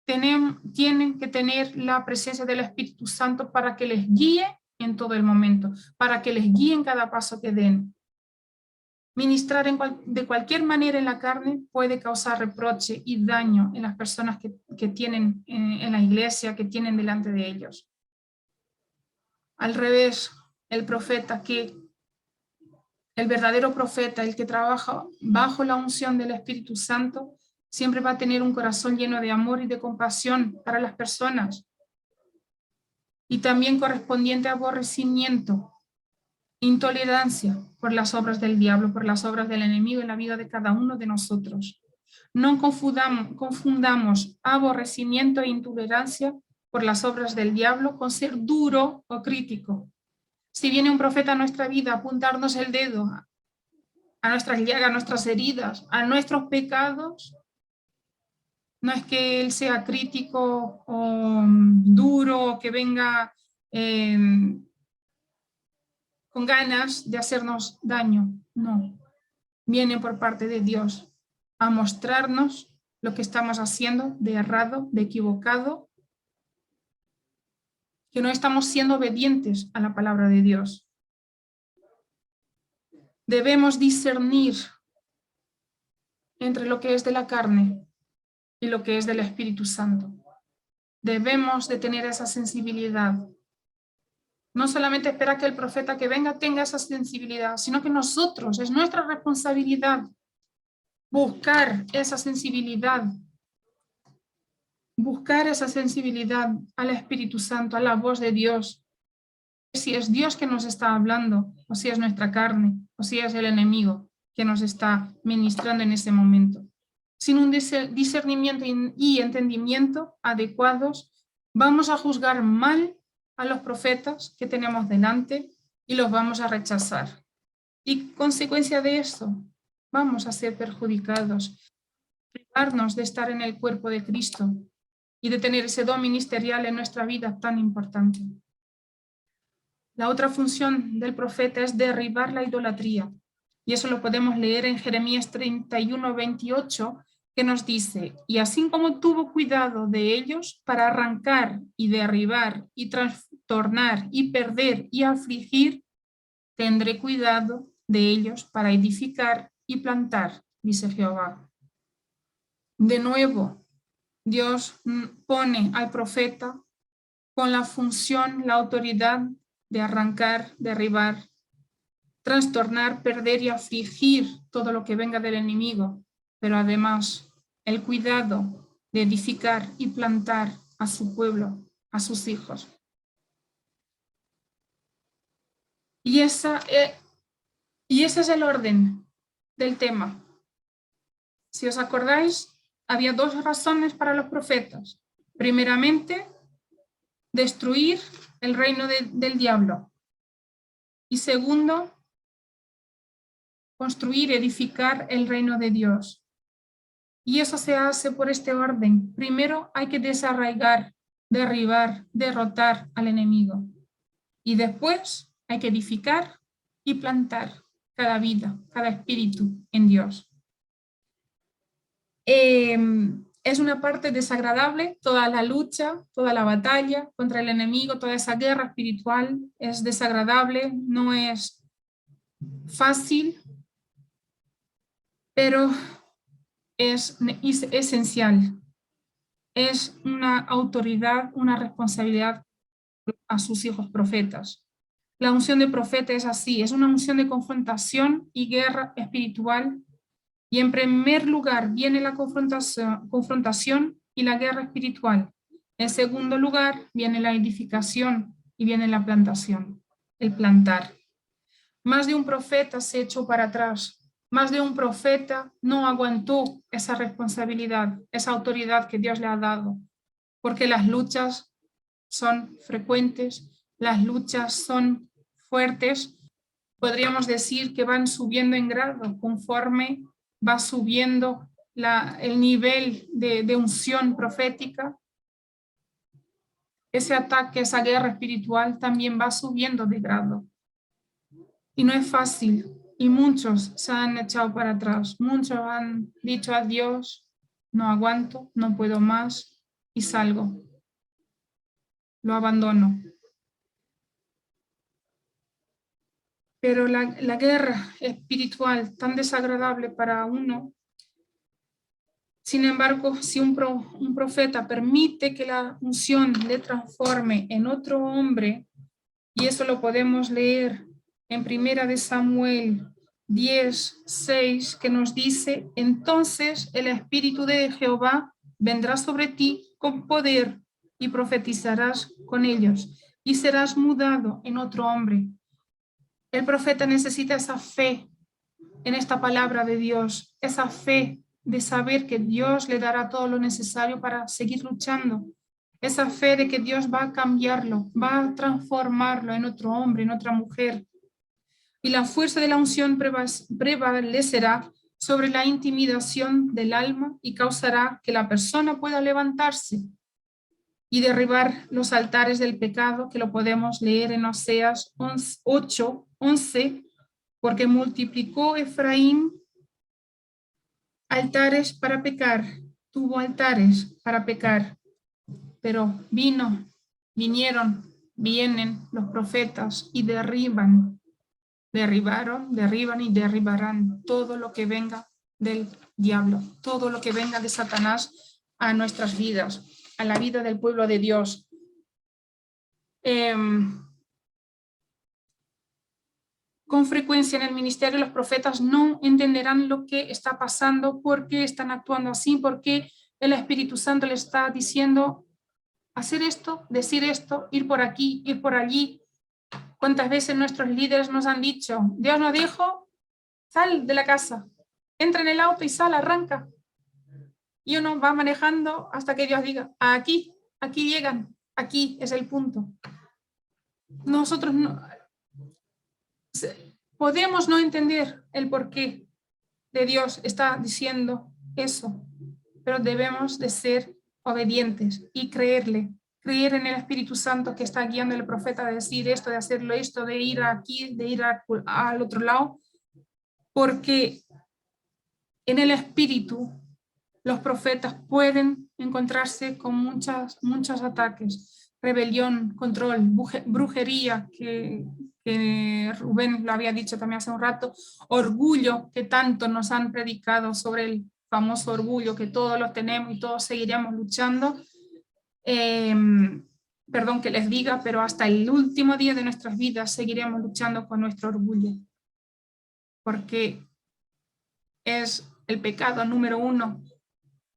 Tienen que tener la presencia del Espíritu Santo para que les guíe en todo el momento, para que les guíe en cada paso que den. Ministrar de cualquier manera en la carne puede causar reproche y daño en las personas que tienen en la iglesia, que tienen delante de ellos. Al revés, el verdadero profeta, el que trabaja bajo la unción del Espíritu Santo, siempre va a tener un corazón lleno de amor y de compasión para las personas. Y también correspondiente aborrecimiento, intolerancia por las obras del diablo, por las obras del enemigo en la vida de cada uno de nosotros. No confundamos aborrecimiento e intolerancia por las obras del diablo con ser duro o crítico. Si viene un profeta a nuestra vida a apuntarnos el dedo a nuestras llagas, a nuestras heridas, a nuestros pecados, no es que él sea crítico o duro o que venga con ganas de hacernos daño, no. Viene por parte de Dios a mostrarnos lo que estamos haciendo de errado, de equivocado, que no estamos siendo obedientes a la palabra de Dios. Debemos discernir entre lo que es de la carne y lo que es del Espíritu Santo. Debemos de tener esa sensibilidad. No solamente esperar que el profeta que venga tenga esa sensibilidad, sino que nosotros, es nuestra responsabilidad buscar esa sensibilidad al Espíritu Santo, a la voz de Dios. Si es Dios que nos está hablando, o si es nuestra carne, o si es el enemigo que nos está ministrando en ese momento. Sin un discernimiento y entendimiento adecuados, vamos a juzgar mal a los profetas que tenemos delante y los vamos a rechazar. Y consecuencia de eso, vamos a ser perjudicados, privarnos de estar en el cuerpo de Cristo y de tener ese don ministerial en nuestra vida tan importante. La otra función del profeta es derribar la idolatría. Y eso lo podemos leer en Jeremías 31:28, que nos dice, y así como tuvo cuidado de ellos para arrancar y derribar y trastornar y perder y afligir, tendré cuidado de ellos para edificar y plantar, dice Jehová. De nuevo, Dios pone al profeta con la función, la autoridad de arrancar, derribar, trastornar, perder y afligir todo lo que venga del enemigo, pero además el cuidado de edificar y plantar a su pueblo, a sus hijos. Y ese es el orden del tema. Si os acordáis, había dos razones para los profetas. Primeramente, destruir el reino del diablo. Y segundo, construir, edificar el reino de Dios. Y eso se hace por este orden. Primero hay que desarraigar, derribar, derrotar al enemigo. Y después hay que edificar y plantar cada vida, cada espíritu en Dios. Es una parte desagradable, toda la lucha, toda la batalla contra el enemigo, toda esa guerra espiritual es desagradable, no es fácil, pero es esencial. Es una autoridad, una responsabilidad a sus hijos profetas. La unción de profeta es así, es una unción de confrontación y guerra espiritual. Y en primer lugar viene la confrontación y la guerra espiritual. En segundo lugar viene la edificación y viene la plantación, el plantar. Más de un profeta se echó para atrás. Más de un profeta no aguantó esa responsabilidad, esa autoridad que Dios le ha dado, porque las luchas son frecuentes, las luchas son fuertes. Podríamos decir que van subiendo en grado conforme va subiendo el nivel de unción profética. Ese ataque, esa guerra espiritual también va subiendo de grado. Y no es fácil, y muchos se han echado para atrás, muchos han dicho adiós, no aguanto, no puedo más, y salgo, lo abandono. Pero la guerra espiritual tan desagradable para uno, sin embargo, si un profeta permite que la unción le transforme en otro hombre, y eso lo podemos leer en Primera de Samuel 10:6, que nos dice: entonces el Espíritu de Jehová vendrá sobre ti con poder y profetizarás con ellos y serás mudado en otro hombre. El profeta necesita esa fe en esta palabra de Dios, esa fe de saber que Dios le dará todo lo necesario para seguir luchando, esa fe de que Dios va a cambiarlo, va a transformarlo en otro hombre, en otra mujer. Y la fuerza de la unción prevalecerá sobre la intimidación del alma y causará que la persona pueda levantarse y derribar los altares del pecado, que lo podemos leer en Oseas 8:11, porque multiplicó Efraín altares para pecar, tuvo altares para pecar, pero vienen los profetas y derriban, derriban y derribarán todo lo que venga del diablo, todo lo que venga de Satanás a nuestras vidas, a la vida del pueblo de Dios. Con frecuencia en el ministerio los profetas no entenderán lo que está pasando, por qué están actuando así, por qué el Espíritu Santo les está diciendo hacer esto, decir esto, ir por aquí, ir por allí. ¿Cuántas veces nuestros líderes nos han dicho: Dios nos dijo, sal de la casa, entra en el auto y sal, arranca? Y uno va manejando hasta que Dios diga: aquí llegan, aquí es el punto. Nosotros no podemos no entender el porqué de Dios está diciendo eso, pero debemos de ser obedientes y creerle, creer en el Espíritu Santo que está guiando al profeta de decir esto, de hacerlo esto, de ir aquí, de ir al otro lado, porque en el Espíritu los profetas pueden encontrarse con muchos ataques: rebelión, control, brujería, que Rubén lo había dicho también hace un rato, orgullo, que tanto nos han predicado sobre el famoso orgullo que todos lo tenemos y todos seguiremos luchando. Perdón que les diga, pero hasta el último día de nuestras vidas seguiremos luchando con nuestro orgullo, porque es el pecado número 1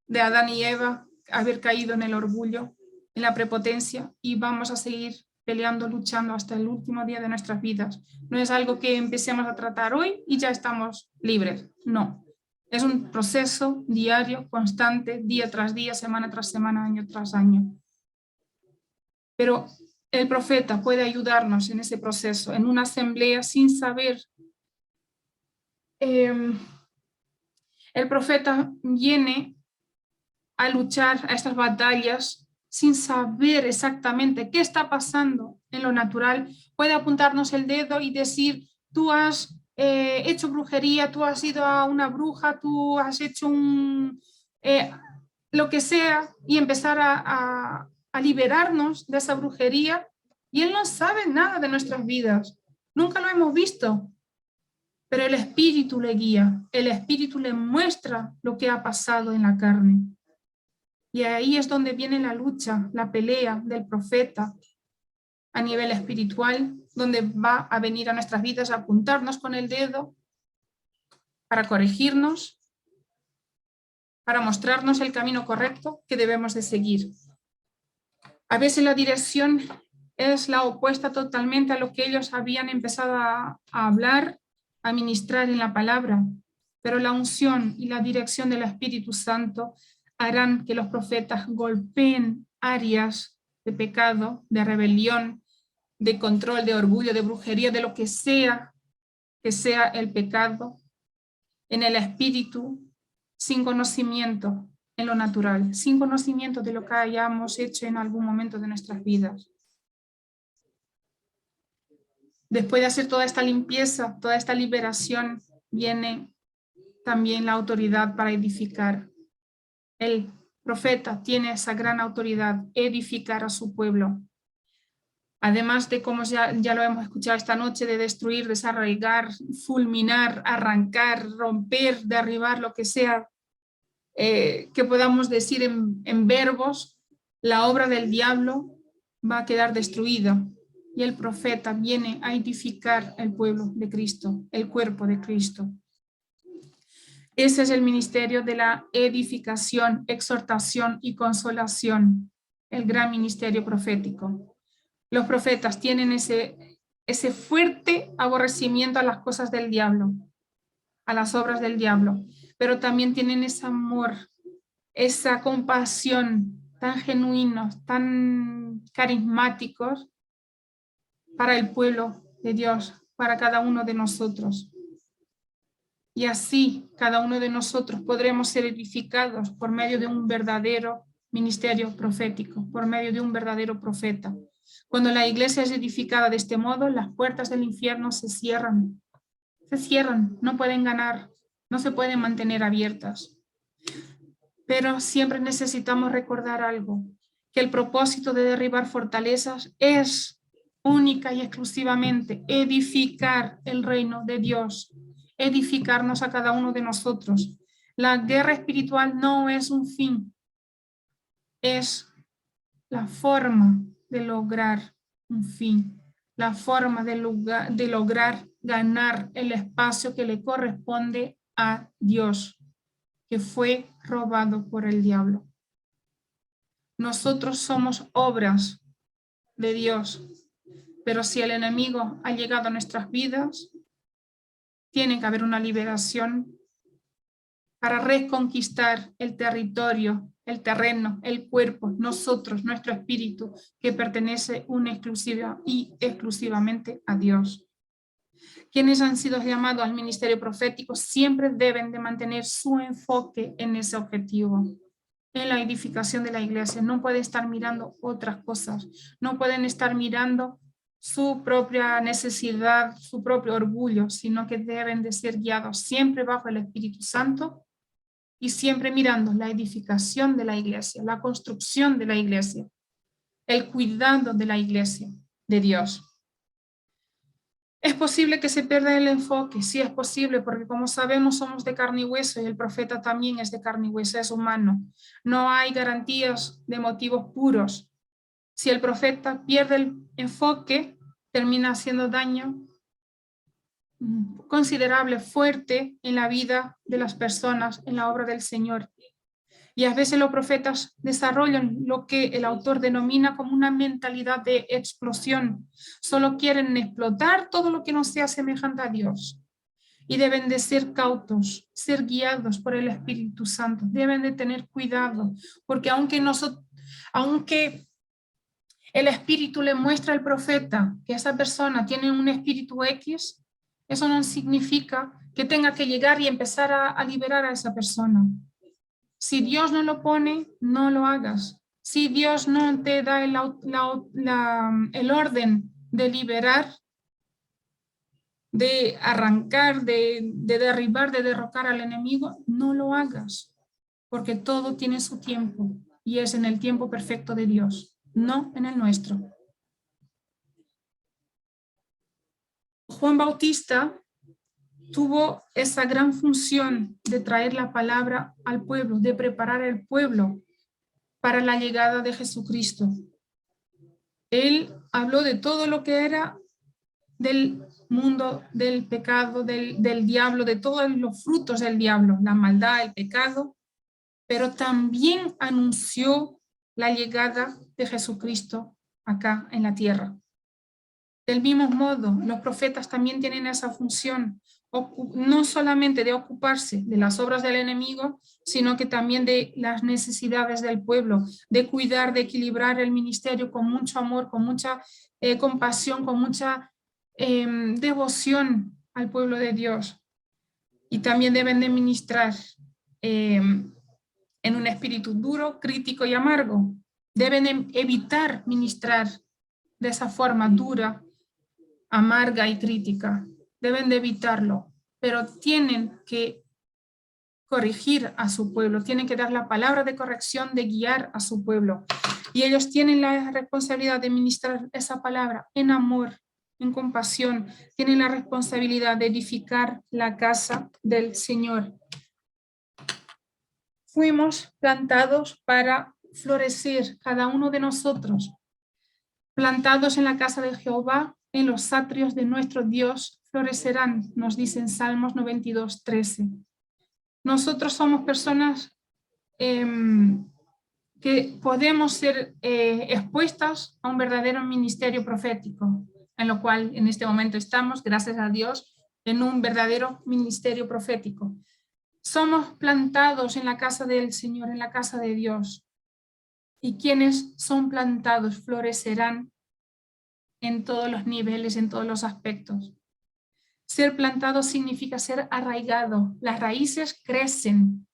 de Adán y Eva, haber caído en el orgullo, en la prepotencia, y vamos a seguir peleando, luchando hasta el último día de nuestras vidas. No es algo que empecemos a tratar hoy y ya estamos libres, no. Es un proceso diario, constante, día tras día, semana tras semana, año tras año. Pero el profeta puede ayudarnos en ese proceso, en una asamblea sin saber. El profeta viene a luchar a estas batallas sin saber exactamente qué está pasando en lo natural. Puede apuntarnos el dedo y decir, tú has hecho brujería, tú has ido a una bruja, tú has hecho lo que sea, y empezar a liberarnos de esa brujería, y él no sabe nada de nuestras vidas, nunca lo hemos visto, pero el Espíritu le guía, el Espíritu le muestra lo que ha pasado en la carne. Y ahí es donde viene la lucha, la pelea del profeta a nivel espiritual, donde va a venir a nuestras vidas a apuntarnos con el dedo para corregirnos, para mostrarnos el camino correcto que debemos de seguir. A veces la dirección es la opuesta totalmente a lo que ellos habían empezado a hablar, a ministrar en la palabra, pero la unción y la dirección del Espíritu Santo harán que los profetas golpeen áreas de pecado, de rebelión, de control, de orgullo, de brujería, de lo que sea el pecado, en el espíritu, sin conocimiento en lo natural, sin conocimiento de lo que hayamos hecho en algún momento de nuestras vidas. Después de hacer toda esta limpieza, toda esta liberación, viene también la autoridad para edificar. El profeta tiene esa gran autoridad, edificar a su pueblo. Además de, como ya lo hemos escuchado esta noche, de destruir, desarraigar, fulminar, arrancar, romper, derribar, lo que sea que podamos decir en verbos, la obra del diablo va a quedar destruida. Y el profeta viene a edificar el pueblo de Cristo, el cuerpo de Cristo. Ese es el ministerio de la edificación, exhortación y consolación, el gran ministerio profético. Los profetas tienen ese fuerte aborrecimiento a las cosas del diablo, a las obras del diablo, pero también tienen ese amor, esa compasión tan genuinos, tan carismáticos para el pueblo de Dios, para cada uno de nosotros. Y así cada uno de nosotros podremos ser edificados por medio de un verdadero ministerio profético, por medio de un verdadero profeta. Cuando la iglesia es edificada de este modo, las puertas del infierno se cierran, no pueden ganar, no se pueden mantener abiertas. Pero siempre necesitamos recordar algo, que el propósito de derribar fortalezas es única y exclusivamente edificar el reino de Dios, edificarnos a cada uno de nosotros. La guerra espiritual no es un fin, es la forma de lograr un fin, la forma de lograr ganar el espacio que le corresponde a Dios, que fue robado por el diablo. Nosotros somos obras de Dios, pero si el enemigo ha llegado a nuestras vidas, tiene que haber una liberación para reconquistar el territorio, el terreno, el cuerpo, nosotros, nuestro espíritu, que pertenece exclusiva y exclusivamente a Dios. Quienes han sido llamados al ministerio profético siempre deben de mantener su enfoque en ese objetivo, en la edificación de la iglesia. No pueden estar mirando otras cosas, no pueden estar mirando su propia necesidad, su propio orgullo, sino que deben de ser guiados siempre bajo el Espíritu Santo y siempre mirando la edificación de la iglesia, la construcción de la iglesia, el cuidado de la iglesia de Dios. Es posible que se pierda el enfoque, sí es posible, porque como sabemos somos de carne y hueso y el profeta también es de carne y hueso, es humano. No hay garantías de motivos puros. Si el profeta pierde el enfoque, termina haciendo daño considerable, fuerte en la vida de las personas, en la obra del Señor. Y a veces los profetas desarrollan lo que el autor denomina como una mentalidad de explosión. Solo quieren explotar todo lo que no sea semejante a Dios. Y deben de ser cautos, ser guiados por el Espíritu Santo. Deben de tener cuidado, porque aunque el Espíritu le muestra al profeta que esa persona tiene un espíritu X, eso no significa que tenga que llegar y empezar a liberar a esa persona. Si Dios no lo pone, no lo hagas. Si Dios no te da el orden de liberar, de arrancar, de derribar, de derrocar al enemigo, no lo hagas, porque todo tiene su tiempo y es en el tiempo perfecto de Dios, no en el nuestro. Juan Bautista tuvo esa gran función de traer la palabra al pueblo, de preparar el pueblo para la llegada de Jesucristo. Él habló de todo lo que era del mundo, del pecado, del diablo, de todos los frutos del diablo, la maldad, el pecado, pero también anunció la llegada de Jesucristo acá en la tierra. Del mismo modo, los profetas también tienen esa función, no solamente de ocuparse de las obras del enemigo, sino que también de las necesidades del pueblo, de cuidar, de equilibrar el ministerio con mucho amor, con mucha compasión, con mucha devoción al pueblo de Dios. Y también deben de ministrar en un espíritu duro, crítico y amargo. Deben evitar ministrar de esa forma dura, amarga y crítica. Deben de evitarlo, pero tienen que corregir a su pueblo, tienen que dar la palabra de corrección, de guiar a su pueblo. Y ellos tienen la responsabilidad de ministrar esa palabra en amor, en compasión. Tienen la responsabilidad de edificar la casa del Señor. Fuimos plantados para florecer, cada uno de nosotros, plantados en la casa de Jehová, en los atrios de nuestro Dios florecerán, nos dice en Salmos 92:13. Nosotros somos personas que podemos ser expuestas a un verdadero ministerio profético, en lo cual en este momento estamos, gracias a Dios, en un verdadero ministerio profético. Somos plantados en la casa del Señor, en la casa de Dios. Y quienes son plantados florecerán en todos los niveles, en todos los aspectos. Ser plantado significa ser arraigado. Las raíces crecen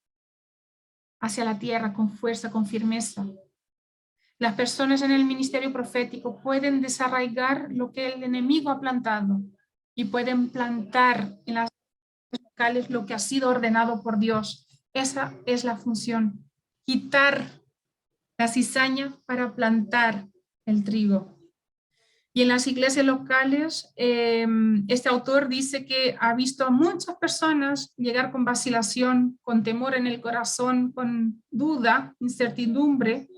hacia la tierra con fuerza, con firmeza. Las personas en el ministerio profético pueden desarraigar lo que el enemigo ha plantado y pueden plantar en las locales lo que ha sido ordenado por Dios. Esa es la función, quitar la cizaña para plantar el trigo. Y en las iglesias locales, este autor dice que ha visto a muchas personas llegar con vacilación, con temor en el corazón, con duda, incertidumbre,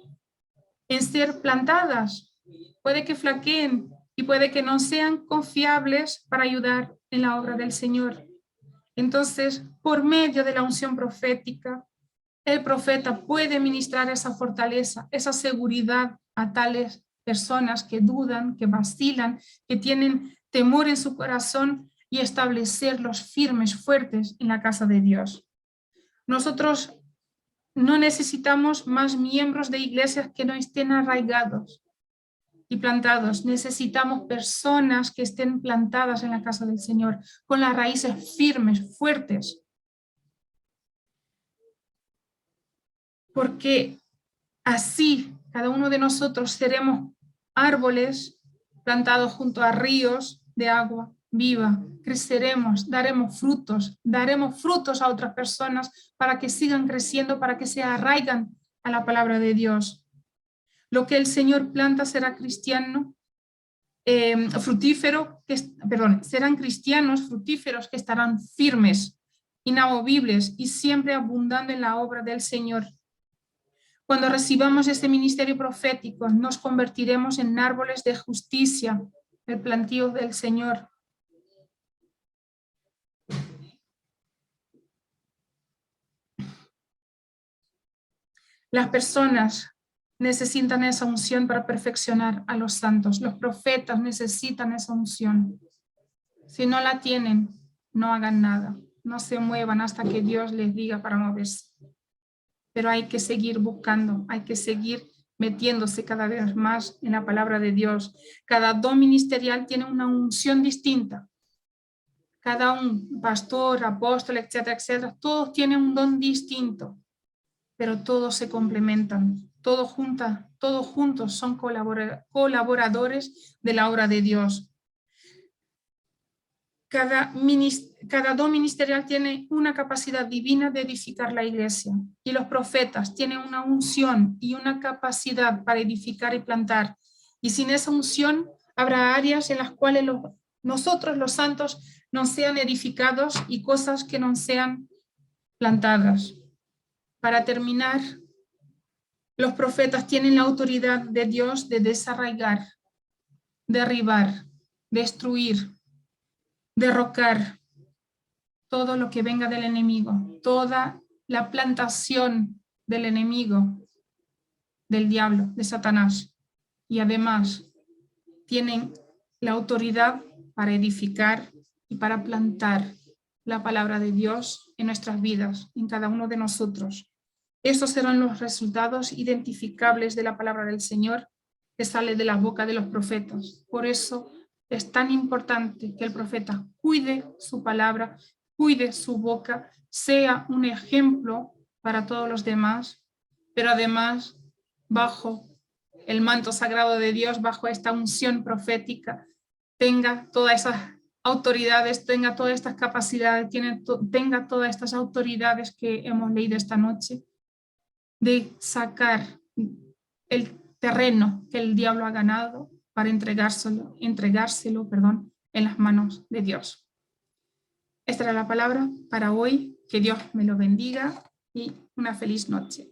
en ser plantadas. Puede que flaqueen y puede que no sean confiables para ayudar en la obra del Señor. Entonces, por medio de la unción profética, el profeta puede ministrar esa fortaleza, esa seguridad a tales personas que dudan, que vacilan, que tienen temor en su corazón y establecerlos firmes, fuertes en la casa de Dios. Nosotros no necesitamos más miembros de iglesias que no estén arraigados y plantados. Necesitamos personas que estén plantadas en la casa del Señor, con las raíces firmes, fuertes. Porque así cada uno de nosotros seremos árboles plantados junto a ríos de agua viva, creceremos, daremos frutos a otras personas para que sigan creciendo, para que se arraigan a la palabra de Dios. Lo que el Señor planta será cristiano serán cristianos fructíferos que estarán firmes, inamovibles y siempre abundando en la obra del Señor. Cuando recibamos este ministerio profético, nos convertiremos en árboles de justicia, el plantío del Señor. Las personas necesitan esa unción para perfeccionar a los santos. Los profetas necesitan esa unción. Si no la tienen, no hagan nada. No se muevan hasta que Dios les diga para moverse. Pero hay que seguir buscando, hay que seguir metiéndose cada vez más en la palabra de Dios. Cada don ministerial tiene una unción distinta. Cada un pastor, apóstol, etcétera, etcétera, todos tienen un don distinto, pero todos se complementan. Todos juntos son colaboradores de la obra de Dios. Cada don ministerial tiene una capacidad divina de edificar la iglesia, y los profetas tienen una unción y una capacidad para edificar y plantar. Y sin esa unción habrá áreas en las cuales nosotros los santos no sean edificados y cosas que no sean plantadas. Para terminar, los profetas tienen la autoridad de Dios de desarraigar, derribar, destruir, derrocar todo lo que venga del enemigo, toda la plantación del enemigo, del diablo, de Satanás. Y además tienen la autoridad para edificar y para plantar la palabra de Dios en nuestras vidas, en cada uno de nosotros. Estos serán los resultados identificables de la palabra del Señor que sale de la boca de los profetas. Por eso es tan importante que el profeta cuide su palabra, cuide su boca, sea un ejemplo para todos los demás, pero además bajo el manto sagrado de Dios, bajo esta unción profética, tenga todas esas autoridades, tenga todas estas capacidades, tenga todas estas autoridades que hemos leído esta noche, de sacar el terreno que el diablo ha ganado para entregárselo, en las manos de Dios. Esta era la palabra para hoy. Que Dios me lo bendiga y una feliz noche.